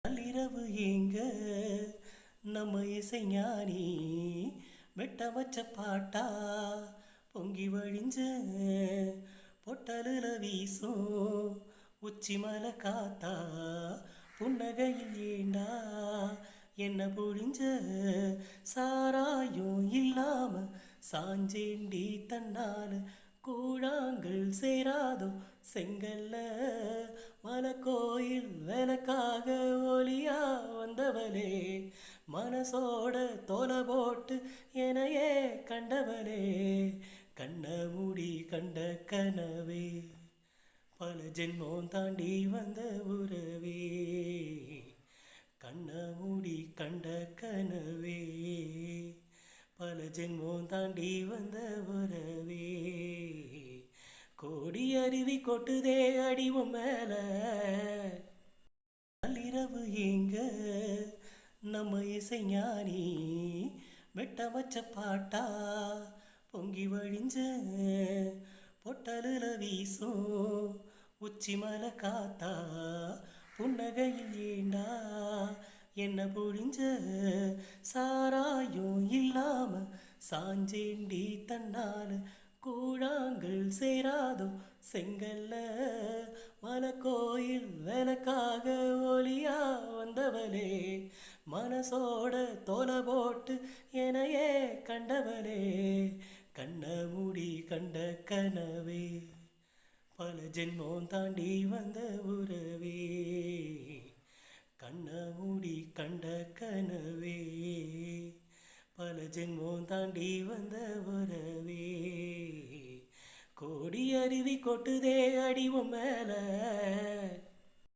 நள்ளிரவு ஏங்க நம்ம இசைஞானி வெட்ட வச்ச பாட்டா பொங்கி வழிஞ்ச பொட்டலுல வீசும் உச்சி மலை காத்தா புன்னகையில் ஏண்டா என்ன புழிஞ்ச சாராயும் இல்லாம சாஞ்சேண்டி தன்னால கூழாங்கள் சேராதோ செங்கல்ல மலக்கோயில் விளக்காக ஒளியா வந்தவளே மனசோட தோலை போட்டு எனையே கண்டவளே கண்ண மூடி கண்ட கனவே பல ஜென்மம் தாண்டி வந்த உறவே கண்ண மூடி கண்ட கனவே பல ஜென்மம் தாண்டி வந்த உறவே கோடி அருவி கொட்டுதே அடிவும் மேல நள்ளிரவு ஏங்க நம்ம இசைஞானி வெட்ட வச்ச பாட்டா பொங்கி வழிஞ்ச பொட்டலுல வீசும் உச்சி மலை காத்தா புன்னகையில் ஏண்டா என்ன புழிஞ்ச சாராயும் இல்லாம சாஞ்சேண்டி தன்னால கூழாங்கள் சேராதோ செங்கல்ல மலக்கோயில் விளக்காக ஒளியா வந்தவளே மனசோட தோலை போட்டு எனையே கண்டவளே கண்ண மூடி கண்ட கனவே பல ஜென்மம் தாண்டி வந்த உறவே கண்ண மூடி கண்ட கனவே பல ஜென்மம் தாண்டி வந்த உறவே கோடி அருவி கொட்டுதே அடிவும் மேல